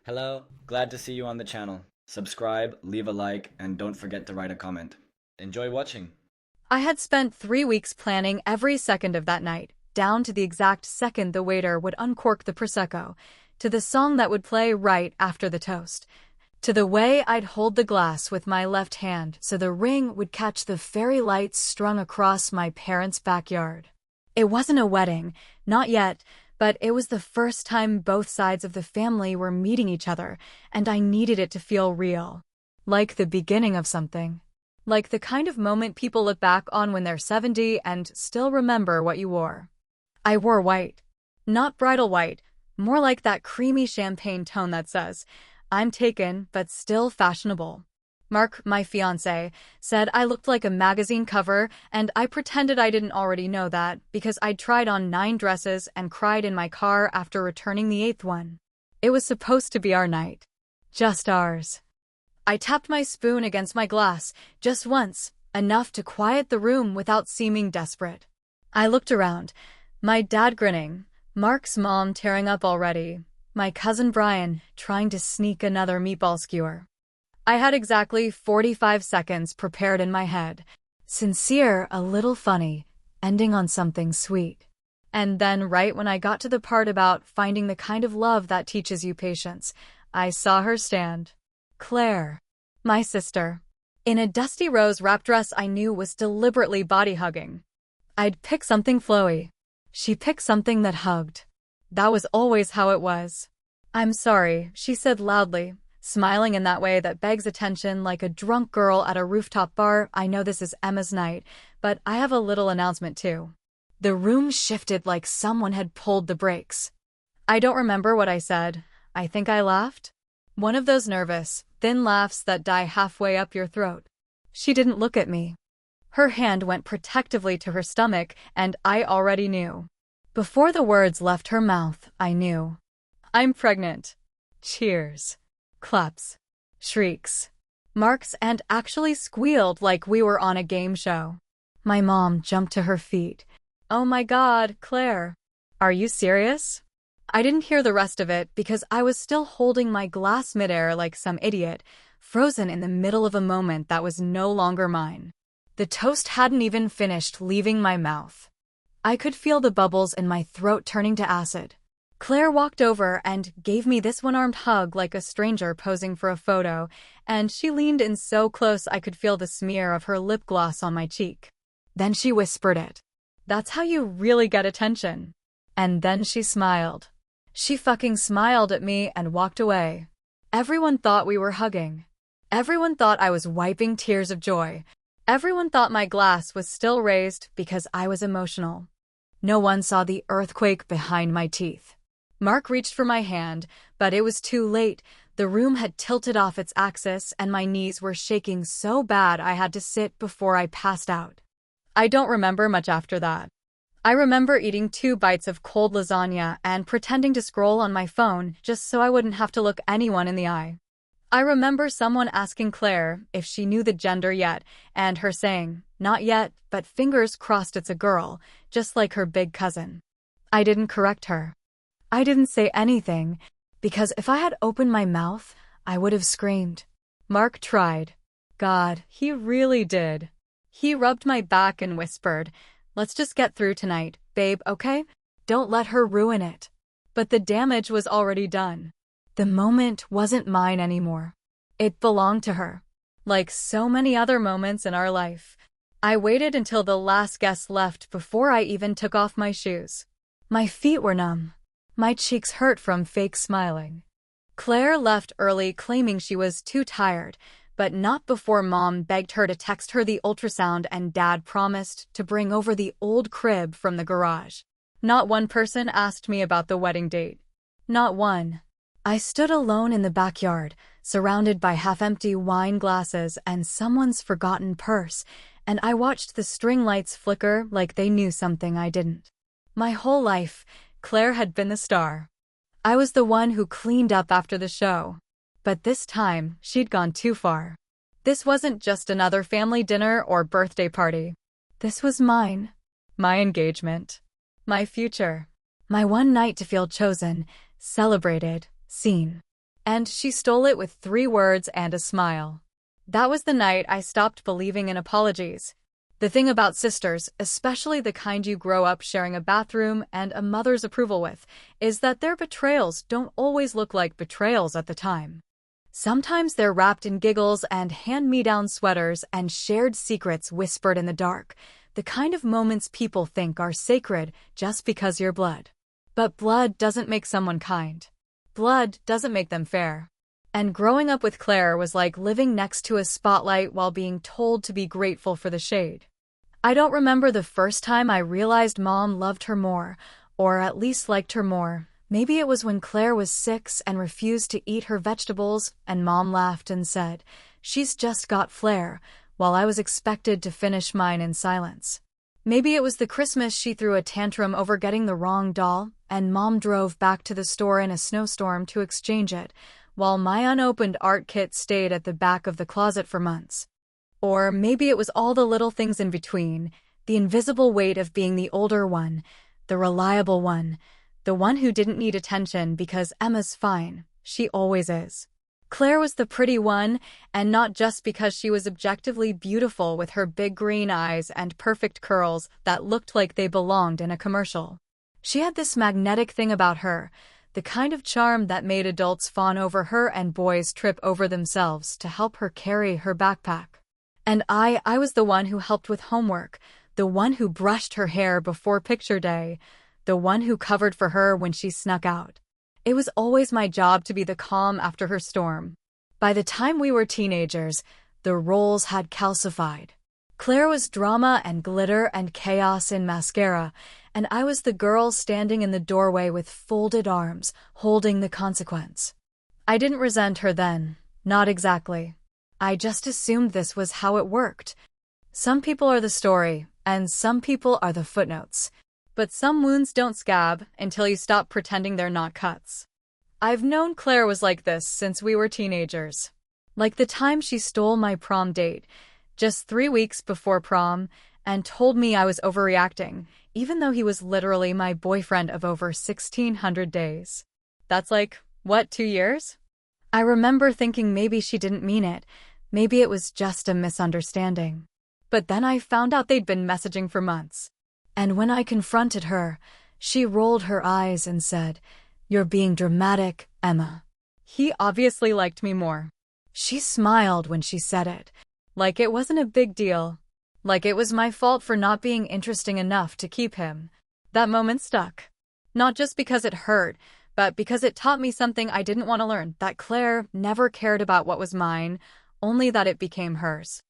Hello, glad to see you on the channel. Subscribe, leave a like, and don't forget to write a comment. Enjoy watching. I had spent 3 weeks planning every second of that night, down to the exact second the waiter would uncork the Prosecco, to the song that would play right after the toast, to the way I'd hold the glass with my left hand so the ring would catch the fairy lights strung across my parents' backyard. It wasn't a wedding, not yet, but it was the first time both sides of the family were meeting each other, and I needed it to feel real. Like the beginning of something. Like the kind of moment people look back on when they're 70 and still remember what you wore. I wore white. Not bridal white, more like that creamy champagne tone that says, "I'm taken, but still fashionable." Mark, my fiancé, said I looked like a magazine cover, and I pretended I didn't already know that because I'd tried on 9 dresses and cried in my car after returning the 8th one. It was supposed to be our night. Just ours. I tapped my spoon against my glass, just once, enough to quiet the room without seeming desperate. I looked around, my dad grinning, Mark's mom tearing up already, my cousin Brian trying to sneak another meatball skewer. I had exactly 45 seconds prepared in my head. Sincere, a little funny, ending on something sweet. And then right when I got to the part about finding the kind of love that teaches you patience, I saw her stand. Claire. My sister. In a dusty rose wrap dress I knew was deliberately body-hugging. I'd pick something flowy. She picked something that hugged. That was always how it was. "I'm sorry," she said loudly, smiling in that way that begs attention like a drunk girl at a rooftop bar. "I know this is Emma's night, but I have a little announcement too." The room shifted like someone had pulled the brakes. I don't remember what I said. I think I laughed. One of those nervous, thin laughs that die halfway up your throat. She didn't look at me. Her hand went protectively to her stomach, and I already knew. Before the words left her mouth, I knew. "I'm pregnant." Cheers. Claps. Shrieks. Marks, and actually squealed like we were on a game show. My mom jumped to her feet. "Oh my God, Claire. Are you serious?" I didn't hear the rest of it because I was still holding my glass midair like some idiot, frozen in the middle of a moment that was no longer mine. The toast hadn't even finished leaving my mouth. I could feel the bubbles in my throat turning to acid. Claire walked over and gave me this one-armed hug like a stranger posing for a photo, and she leaned in so close I could feel the smear of her lip gloss on my cheek. Then she whispered it. "That's how you really get attention." And then she smiled. She fucking smiled at me and walked away. Everyone thought we were hugging. Everyone thought I was wiping tears of joy. Everyone thought my glass was still raised because I was emotional. No one saw the earthquake behind my teeth. Mark reached for my hand, but it was too late. The room had tilted off its axis and my knees were shaking so bad I had to sit before I passed out. I don't remember much after that. I remember eating 2 bites of cold lasagna and pretending to scroll on my phone just so I wouldn't have to look anyone in the eye. I remember someone asking Claire if she knew the gender yet, and her saying, "Not yet, but fingers crossed it's a girl," just like her big cousin. I didn't correct her. I didn't say anything, because if I had opened my mouth, I would have screamed. Mark tried. God, he really did. He rubbed my back and whispered, "Let's just get through tonight, babe, okay? Don't let her ruin it." But the damage was already done. The moment wasn't mine anymore. It belonged to her. Like so many other moments in our life. I waited until the last guest left before I even took off my shoes. My feet were numb. My cheeks hurt from fake smiling. Claire left early claiming she was too tired, but not before Mom begged her to text her the ultrasound and Dad promised to bring over the old crib from the garage. Not one person asked me about the wedding date. Not one. I stood alone in the backyard, surrounded by half-empty wine glasses and someone's forgotten purse, and I watched the string lights flicker like they knew something I didn't. My whole life, Claire had been the star. I was the one who cleaned up after the show. But this time, she'd gone too far. This wasn't just another family dinner or birthday party. This was mine. My engagement. My future. My one night to feel chosen, celebrated, seen. And she stole it with 3 words and a smile. That was the night I stopped believing in apologies. The thing about sisters, especially the kind you grow up sharing a bathroom and a mother's approval with, is that their betrayals don't always look like betrayals at the time. Sometimes they're wrapped in giggles and hand-me-down sweaters and shared secrets whispered in the dark, the kind of moments people think are sacred just because you're blood. But blood doesn't make someone kind. Blood doesn't make them fair. And growing up with Claire was like living next to a spotlight while being told to be grateful for the shade. I don't remember the first time I realized Mom loved her more, or at least liked her more. Maybe it was when Claire was 6 and refused to eat her vegetables, and Mom laughed and said, "She's just got flair," while I was expected to finish mine in silence. Maybe it was the Christmas she threw a tantrum over getting the wrong doll, and Mom drove back to the store in a snowstorm to exchange it, while my unopened art kit stayed at the back of the closet for months. Or maybe it was all the little things in between, the invisible weight of being the older one, the reliable one, the one who didn't need attention because Emma's fine, she always is. Claire was the pretty one, and not just because she was objectively beautiful with her big green eyes and perfect curls that looked like they belonged in a commercial. She had this magnetic thing about her, the kind of charm that made adults fawn over her and boys trip over themselves to help her carry her backpack. And I was the one who helped with homework, the one who brushed her hair before picture day, the one who covered for her when she snuck out. It was always my job to be the calm after her storm. By the time we were teenagers, the roles had calcified. Claire was drama and glitter and chaos in mascara, and I was the girl standing in the doorway with folded arms, holding the consequence. I didn't resent her then, not exactly. I just assumed this was how it worked. Some people are the story, and some people are the footnotes. But some wounds don't scab until you stop pretending they're not cuts. I've known Claire was like this since we were teenagers. Like the time she stole my prom date, just 3 weeks before prom, and told me I was overreacting, even though he was literally my boyfriend of over 1,600 days. That's like, what, 2 years? I remember thinking maybe she didn't mean it, maybe it was just a misunderstanding. But then I found out they'd been messaging for months. And when I confronted her, she rolled her eyes and said, "You're being dramatic, Emma." He obviously liked me more. She smiled when she said it, like it wasn't a big deal, like it was my fault for not being interesting enough to keep him. That moment stuck. Not just because it hurt, but because it taught me something I didn't want to learn, that Claire never cared about what was mine, only that it became hers.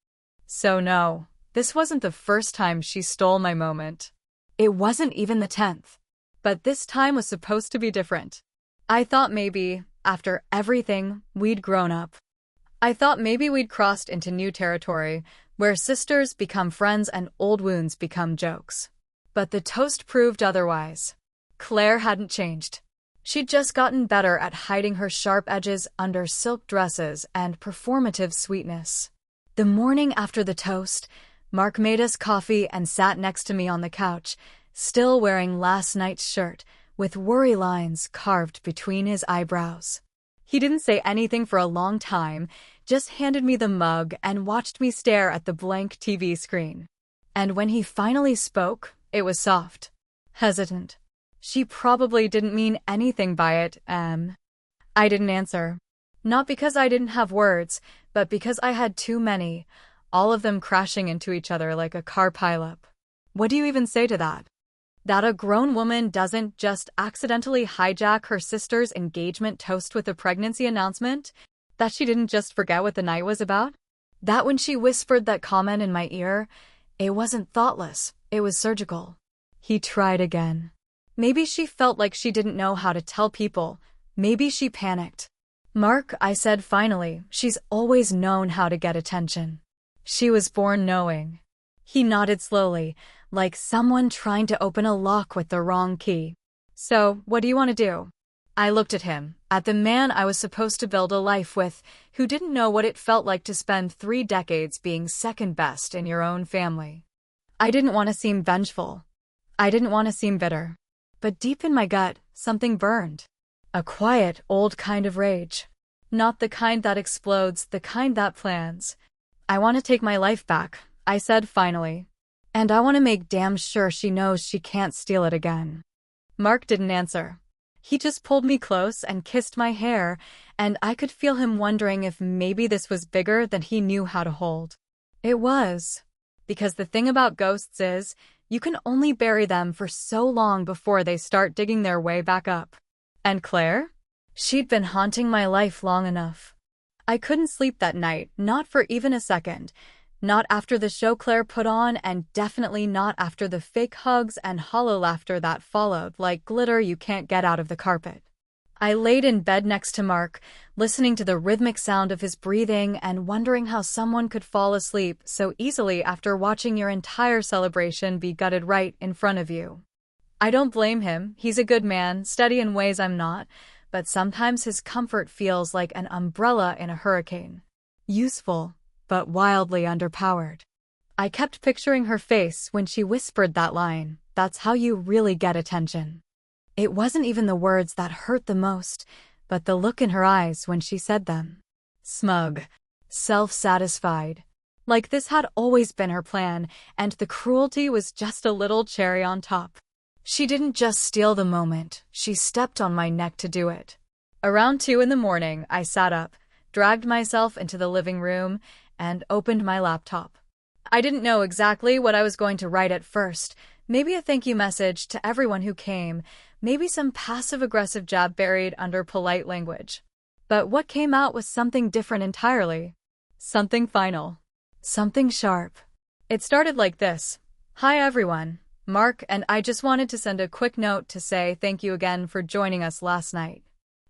So no, this wasn't the first time she stole my moment. It wasn't even the 10th. But this time was supposed to be different. I thought maybe, after everything, we'd grown up. I thought maybe we'd crossed into new territory, where sisters become friends and old wounds become jokes. But the toast proved otherwise. Claire hadn't changed. She'd just gotten better at hiding her sharp edges under silk dresses and performative sweetness. The morning after the toast, Mark made us coffee and sat next to me on the couch, still wearing last night's shirt, with worry lines carved between his eyebrows. He didn't say anything for a long time, just handed me the mug and watched me stare at the blank TV screen. And when he finally spoke, it was soft, hesitant. She probably didn't mean anything by it, I didn't answer. Not because I didn't have words, but because I had too many, all of them crashing into each other like a car pileup. What do you even say to that? That a grown woman doesn't just accidentally hijack her sister's engagement toast with a pregnancy announcement? That she didn't just forget what the night was about? That when she whispered that comment in my ear, it wasn't thoughtless, it was surgical. He tried again. Maybe she felt like she didn't know how to tell people. Maybe she panicked. "Mark," I said finally, "she's always known how to get attention. She was born knowing." He nodded slowly, like someone trying to open a lock with the wrong key. "So, what do you want to do?" I looked at him, at the man I was supposed to build a life with, who didn't know what it felt like to spend 3 decades being second best in your own family. I didn't want to seem vengeful. I didn't want to seem bitter. But deep in my gut, something burned. A quiet, old kind of rage. Not the kind that explodes, the kind that plans. I want to take my life back, I said finally. And I want to make damn sure she knows she can't steal it again. Mark didn't answer. He just pulled me close and kissed my hair, and I could feel him wondering if maybe this was bigger than he knew how to hold. It was. Because the thing about ghosts is, you can only bury them for so long before they start digging their way back up. And Claire? She'd been haunting my life long enough. I couldn't sleep that night, not for even a second. Not after the show Claire put on, and definitely not after the fake hugs and hollow laughter that followed like glitter you can't get out of the carpet. I laid in bed next to Mark, listening to the rhythmic sound of his breathing and wondering how someone could fall asleep so easily after watching your entire celebration be gutted right in front of you. I don't blame him. He's a good man, steady in ways I'm not, but sometimes his comfort feels like an umbrella in a hurricane. Useful, but wildly underpowered. I kept picturing her face when she whispered that line, "That's how you really get attention." It wasn't even the words that hurt the most, but the look in her eyes when she said them. Smug. Self-satisfied. Like this had always been her plan, and the cruelty was just a little cherry on top. She didn't just steal the moment, she stepped on my neck to do it. Around 2 in the morning, I sat up, dragged myself into the living room, and opened my laptop. I didn't know exactly what I was going to write at first. Maybe a thank you message to everyone who came, maybe some passive-aggressive jab buried under polite language. But what came out was something different entirely. Something final. Something sharp. It started like this. Hi everyone. Mark and I just wanted to send a quick note to say thank you again for joining us last night.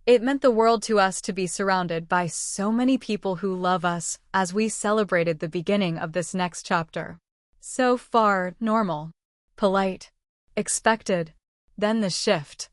It meant the world to us to be surrounded by so many people who love us as we celebrated the beginning of this next chapter. So far, normal. Polite. Expected. Then the shift.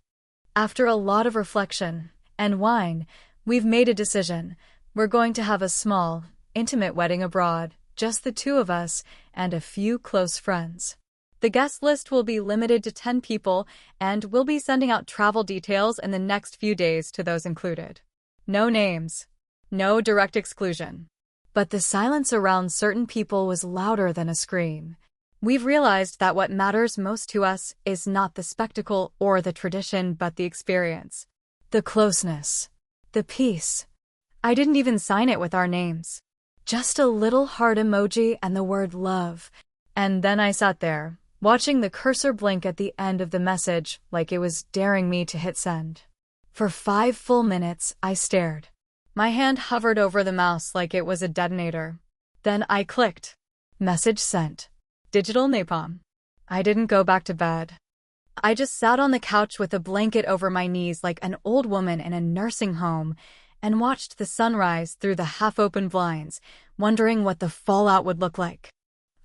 After a lot of reflection and wine, we've made a decision. We're going to have a small, intimate wedding abroad, just the two of us and a few close friends. The guest list will be limited to 10 people, and we'll be sending out travel details in the next few days to those included. No names. No direct exclusion. But the silence around certain people was louder than a scream. We've realized that what matters most to us is not the spectacle or the tradition, but the experience. The closeness. The peace. I didn't even sign it with our names. Just a little heart emoji and the word love. And then I sat there, watching the cursor blink at the end of the message like it was daring me to hit send. For 5 full minutes, I stared. My hand hovered over the mouse like it was a detonator. Then I clicked. Message sent. Digital napalm. I didn't go back to bed. I just sat on the couch with a blanket over my knees like an old woman in a nursing home and watched the sunrise through the half-open blinds, wondering what the fallout would look like.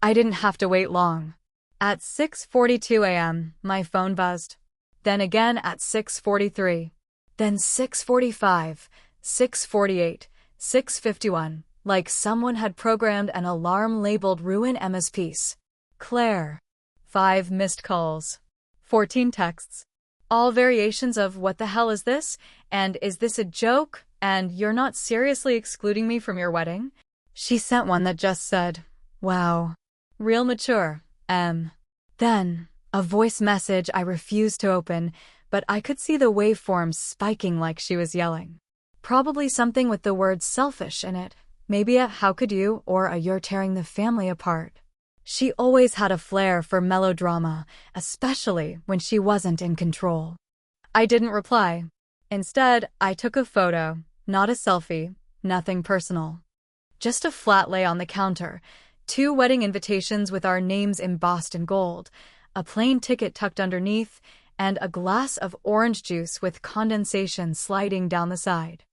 I didn't have to wait long. At 6:42 a.m., my phone buzzed. Then again at 6:43. Then 6:45, 6:48, 6:51, like someone had programmed an alarm labeled Ruin Emma's Peace. Claire. 5 missed calls. 14 texts. All variations of what the hell is this? And is this a joke? And you're not seriously excluding me from your wedding? She sent one that just said, wow. Real mature, M. Then, a voice message I refused to open, but I could see the waveforms spiking like she was yelling. Probably something with the word selfish in it. Maybe a how could you or a you're tearing the family apart. She always had a flair for melodrama, especially when she wasn't in control. I didn't reply. Instead, I took a photo, not a selfie, nothing personal. Just a flat lay on the counter, 2 wedding invitations with our names embossed in gold, a plain ticket tucked underneath, and a glass of orange juice with condensation sliding down the side.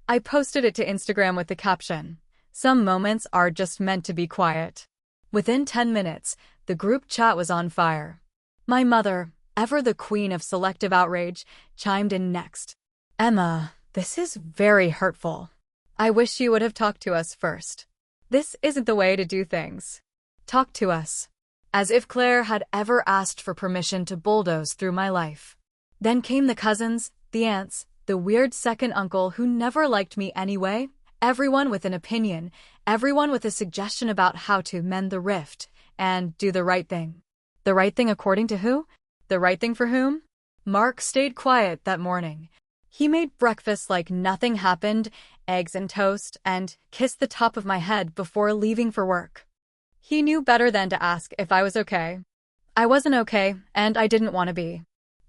I posted it to Instagram with the caption, "Some moments are just meant to be quiet." Within 10 minutes, the group chat was on fire. My mother, ever the queen of selective outrage, chimed in next. Emma, this is very hurtful. I wish you would have talked to us first. This isn't the way to do things. Talk to us. As if Claire had ever asked for permission to bulldoze through my life. Then came the cousins, the aunts, The weird second uncle who never liked me anyway. Everyone with an opinion, everyone with a suggestion about how to mend the rift and do the right thing. The right thing according to who? The right thing for whom? Mark stayed quiet that morning. He made breakfast like nothing happened, eggs and toast, and kissed the top of my head before leaving for work. He knew better than to ask if I was okay. I wasn't okay, and I didn't want to be.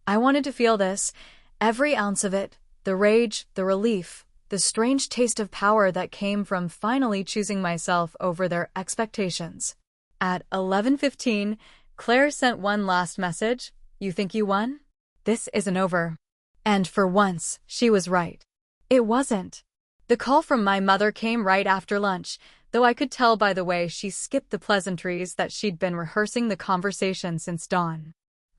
I wanted to feel this, every ounce of it, the rage, the relief, the strange taste of power that came from finally choosing myself over their expectations. At 11:15, Claire sent one last message. You think you won? This isn't over. And for once, she was right. It wasn't. The call from my mother came right after lunch, though I could tell by the way she skipped the pleasantries that she'd been rehearsing the conversation since dawn.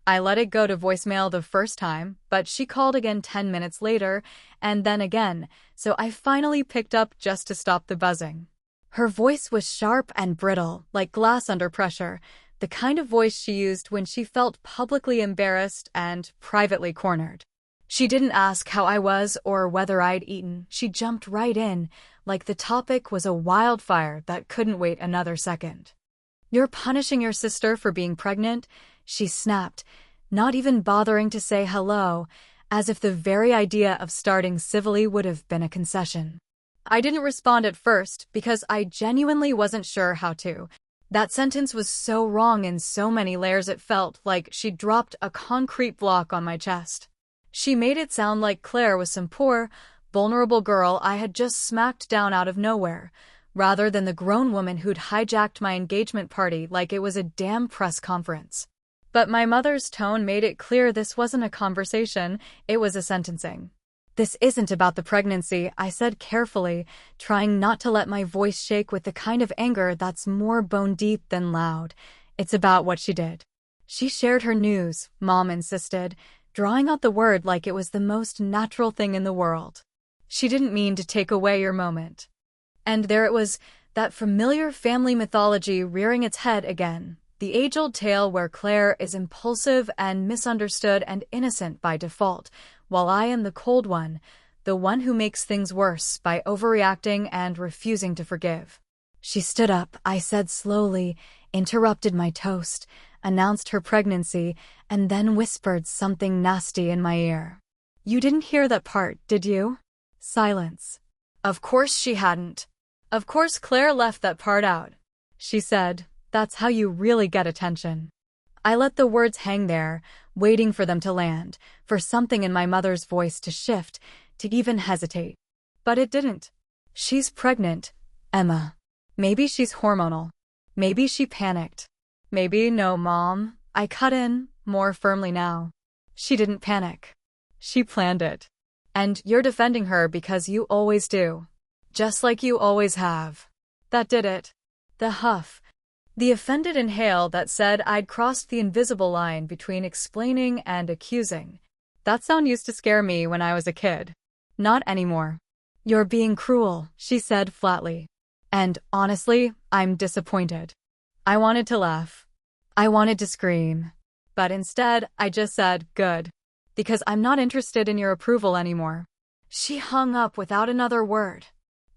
I let it go to voicemail the first time, but she called again 10 minutes later, and then again, so I finally picked up just to stop the buzzing. Her voice was sharp and brittle, like glass under pressure, the kind of voice she used when she felt publicly embarrassed and privately cornered. She didn't ask how I was or whether I'd eaten. She jumped right in, like the topic was a wildfire that couldn't wait another second. You're punishing your sister for being pregnant? She snapped, not even bothering to say hello, as if the very idea of starting civilly would have been a concession. I didn't respond at first because I genuinely wasn't sure how to. That sentence was so wrong in so many layers it felt like she dropped a concrete block on my chest. She made it sound like Claire was some poor, vulnerable girl I had just smacked down out of nowhere, rather than the grown woman who'd hijacked my engagement party like it was a damn press conference. But my mother's tone made it clear this wasn't a conversation, it was a sentencing. This isn't about the pregnancy, I said carefully, trying not to let my voice shake with the kind of anger that's more bone-deep than loud. It's about what she did. She shared her news, Mom insisted, drawing out the word like it was the most natural thing in the world. She didn't mean to take away your moment. And there it was, that familiar family mythology rearing its head again, the age-old tale where Claire is impulsive and misunderstood and innocent by default, while I am the cold one, the one who makes things worse by overreacting and refusing to forgive. She stood up, I said slowly, interrupted my toast, announced her pregnancy, and then whispered something nasty in my ear. You didn't hear that part, did you? Silence. Of course she hadn't. Of course Claire left that part out. She said, that's how you really get attention. I let the words hang there, waiting for them to land, for something in my mother's voice to shift, to even hesitate. But it didn't. She's pregnant, Emma. Maybe she's hormonal. Maybe she panicked. Maybe no, Mom. I cut in, more firmly now. She didn't panic. She planned it. And you're defending her because you always do. Just like you always have. That did it. The huff. The offended inhale that said I'd crossed the invisible line between explaining and accusing. That sound used to scare me when I was a kid. Not anymore. You're being cruel, she said flatly. And honestly, I'm disappointed. I wanted to laugh. I wanted to scream. But instead, I just said, good. Because I'm not interested in your approval anymore. She hung up without another word.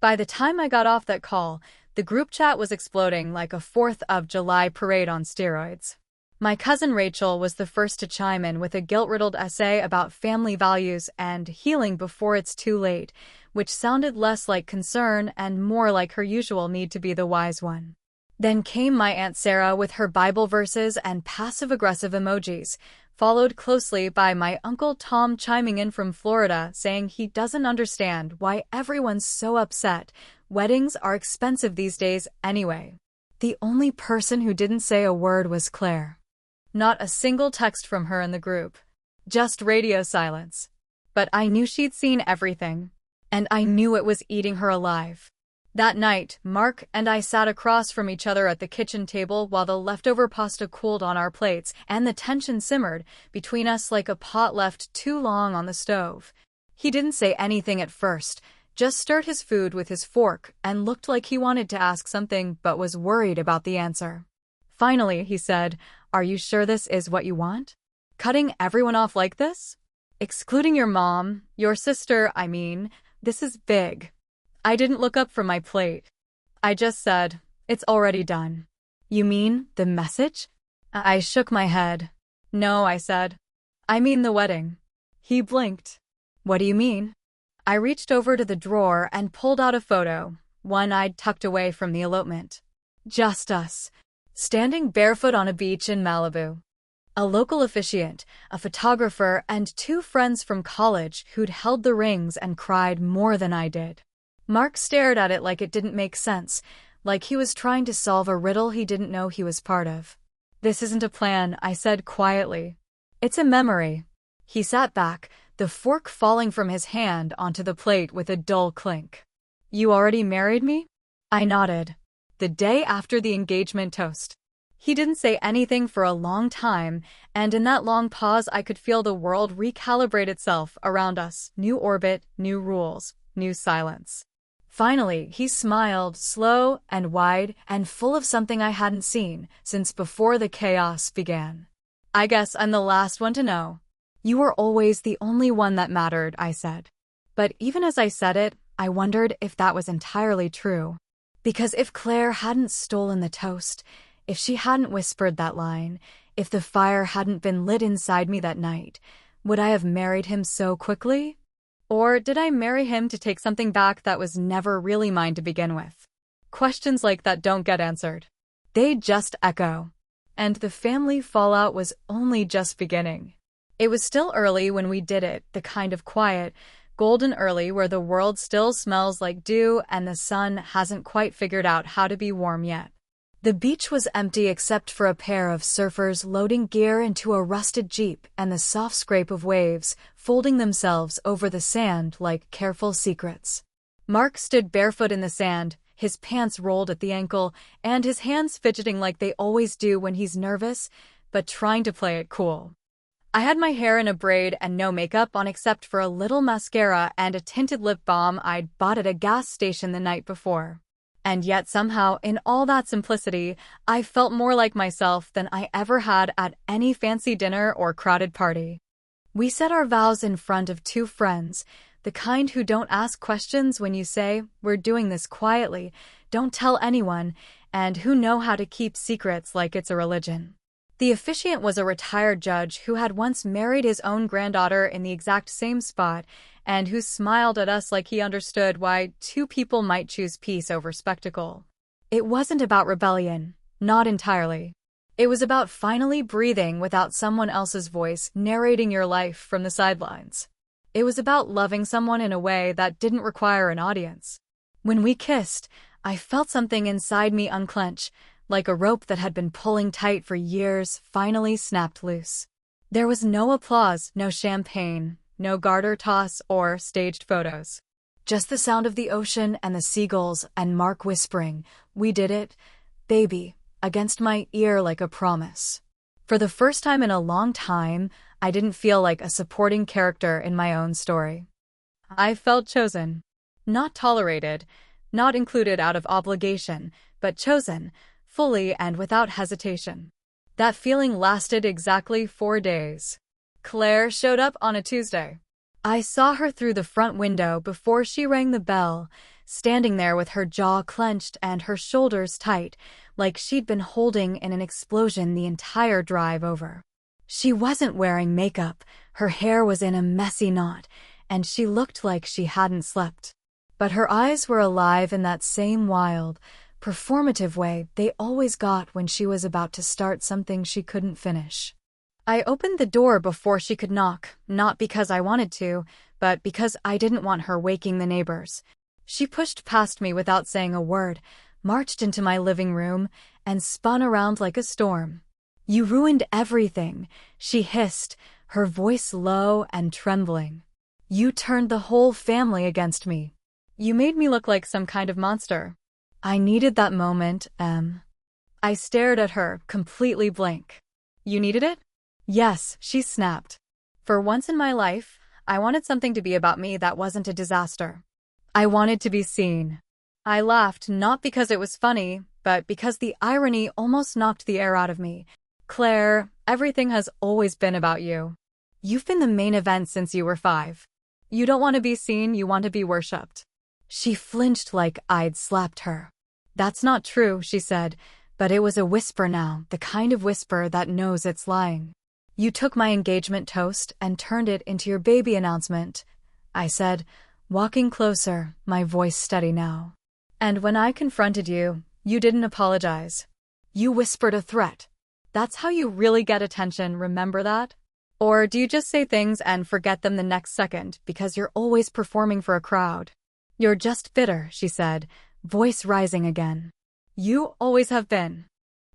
By the time I got off that call, the group chat was exploding like a 4th of July parade on steroids. My cousin Rachel was the first to chime in with a guilt-riddled essay about family values and healing before it's too late, which sounded less like concern and more like her usual need to be the wise one. Then came my Aunt Sarah with her Bible verses and passive-aggressive emojis, followed closely by my Uncle Tom chiming in from Florida saying he doesn't understand why everyone's so upset. Weddings are expensive these days anyway. The only person who didn't say a word was Claire. Not a single text from her in the group. Just radio silence. But I knew she'd seen everything. And I knew it was eating her alive. That night, Mark and I sat across from each other at the kitchen table while the leftover pasta cooled on our plates and the tension simmered between us like a pot left too long on the stove. He didn't say anything at first, just stirred his food with his fork and looked like he wanted to ask something but was worried about the answer. Finally, he said, "Are you sure this is what you want? Cutting everyone off like this?" Excluding your mom, your sister, I mean, this is big. I didn't look up from my plate. I just said, it's already done. You mean the message? I shook my head. No, I said. I mean the wedding. He blinked. What do you mean? I reached over to the drawer and pulled out a photo, one I'd tucked away from the elopement. Just us, standing barefoot on a beach in Malibu. A local officiant, a photographer, and two friends from college who'd held the rings and cried more than I did. Mark stared at it like it didn't make sense, like he was trying to solve a riddle he didn't know he was part of. This isn't a plan, I said quietly. It's a memory. He sat back, the fork falling from his hand onto the plate with a dull clink. You already married me? I nodded. The day after the engagement toast. He didn't say anything for a long time, and in that long pause I could feel the world recalibrate itself around us. New orbit, new rules, new silence. Finally, he smiled, slow and wide and full of something I hadn't seen since before the chaos began. I guess I'm the last one to know. You were always the only one that mattered, I said. But even as I said it, I wondered if that was entirely true. Because if Claire hadn't stolen the toast, if she hadn't whispered that line, if the fire hadn't been lit inside me that night, would I have married him so quickly? Or did I marry him to take something back that was never really mine to begin with? Questions like that don't get answered. They just echo. And the family fallout was only just beginning. It was still early when we did it, the kind of quiet, golden early where the world still smells like dew and the sun hasn't quite figured out how to be warm yet. The beach was empty except for a pair of surfers loading gear into a rusted jeep and the soft scrape of waves folding themselves over the sand like careful secrets. Mark stood barefoot in the sand, his pants rolled at the ankle, and his hands fidgeting like they always do when he's nervous, but trying to play it cool. I had my hair in a braid and no makeup on except for a little mascara and a tinted lip balm I'd bought at a gas station the night before. And yet somehow, in all that simplicity, I felt more like myself than I ever had at any fancy dinner or crowded party. We said our vows in front of two friends, the kind who don't ask questions when you say, we're doing this quietly, don't tell anyone, and who know how to keep secrets like it's a religion. The officiant was a retired judge who had once married his own granddaughter in the exact same spot, and who smiled at us like he understood why two people might choose peace over spectacle. It wasn't about rebellion, not entirely. It was about finally breathing without someone else's voice narrating your life from the sidelines. It was about loving someone in a way that didn't require an audience. When we kissed, I felt something inside me unclench, like a rope that had been pulling tight for years finally snapped loose. There was no applause, no champagne, no garter toss or staged photos. Just the sound of the ocean and the seagulls and Mark whispering, "We did it, baby," against my ear like a promise. For the first time in a long time, I didn't feel like a supporting character in my own story. I felt chosen. Not tolerated, not included out of obligation, but chosen, fully and without hesitation. That feeling lasted exactly 4 days. Claire showed up on a Tuesday. I saw her through the front window before she rang the bell, standing there with her jaw clenched and her shoulders tight, like she'd been holding in an explosion the entire drive over. She wasn't wearing makeup, her hair was in a messy knot, and she looked like she hadn't slept. But her eyes were alive in that same wild, performative way they always got when she was about to start something she couldn't finish. I opened the door before she could knock, not because I wanted to, but because I didn't want her waking the neighbors. She pushed past me without saying a word, marched into my living room, and spun around like a storm. "You ruined everything," she hissed, her voice low and trembling. "You turned the whole family against me. You made me look like some kind of monster." I needed that moment, Em. I stared at her, completely blank. "You needed it?" "Yes," she snapped. For once in my life, I wanted something to be about me that wasn't a disaster. I wanted to be seen. I laughed not because it was funny, but because the irony almost knocked the air out of me. "Claire, everything has always been about you." You've been the main event since you were 5. You don't want to be seen, you want to be worshipped. She flinched like I'd slapped her. That's not true, she said, but it was a whisper now, the kind of whisper that knows it's lying. You took my engagement toast and turned it into your baby announcement, I said, walking closer, my voice steady now. And when I confronted you, you didn't apologize. You whispered a threat. That's how you really get attention, remember that? Or do you just say things and forget them the next second because you're always performing for a crowd? You're just bitter, she said, voice rising again. You always have been.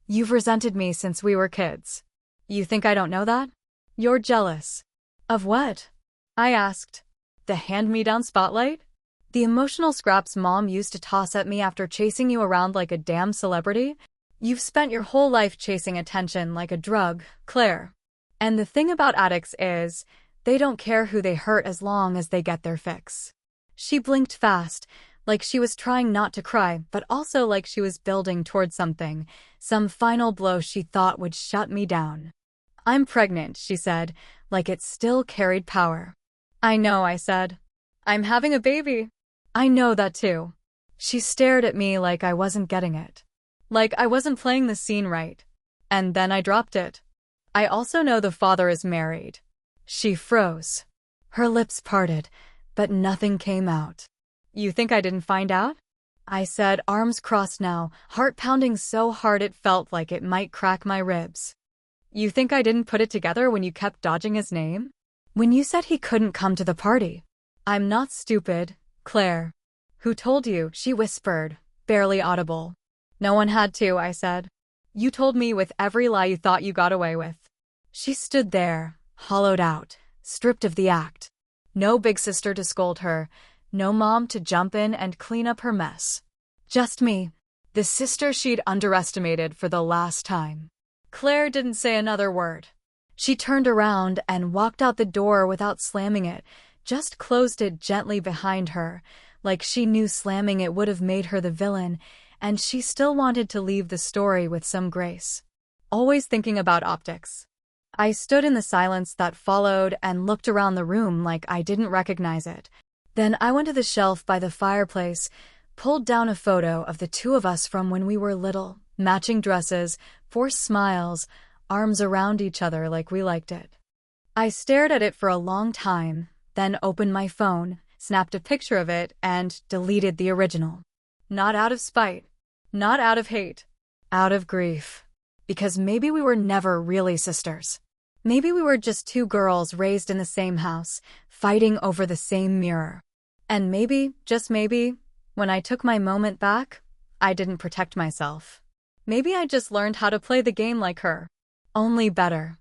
You've resented me since we were kids. You think I don't know that? You're jealous. Of what? I asked. The hand-me-down spotlight? The emotional scraps Mom used to toss at me after chasing you around like a damn celebrity? You've spent your whole life chasing attention like a drug, Claire. And the thing about addicts is, they don't care who they hurt as long as they get their fix. She blinked fast, like she was trying not to cry, but also like she was building towards something, some final blow she thought would shut me down. I'm pregnant, she said, like it still carried power. I know, I said. I'm having a baby. I know that too. She stared at me like I wasn't getting it. Like I wasn't playing the scene right. And then I dropped it. I also know the father is married. She froze. Her lips parted, but nothing came out. You think I didn't find out? I said, arms crossed now, heart pounding so hard it felt like it might crack my ribs. You think I didn't put it together when you kept dodging his name? When you said he couldn't come to the party? I'm not stupid, Claire. Who told you? She whispered, barely audible. No one had to, I said. You told me with every lie you thought you got away with. She stood there, hollowed out, stripped of the act. No big sister to scold her, no mom to jump in and clean up her mess. Just me, the sister she'd underestimated for the last time. Claire didn't say another word. She turned around and walked out the door without slamming it, just closed it gently behind her, like she knew slamming it would have made her the villain, and she still wanted to leave the story with some grace. Always thinking about optics. I stood in the silence that followed and looked around the room like I didn't recognize it. Then I went to the shelf by the fireplace, pulled down a photo of the two of us from when we were little, matching dresses, forced smiles, arms around each other like we liked it. I stared at it for a long time, then opened my phone, snapped a picture of it, and deleted the original. Not out of spite, not out of hate, out of grief. Because maybe we were never really sisters. Maybe we were just two girls raised in the same house, fighting over the same mirror. And maybe, just maybe, when I took my moment back, I didn't protect myself. Maybe I just learned how to play the game like her. Only better.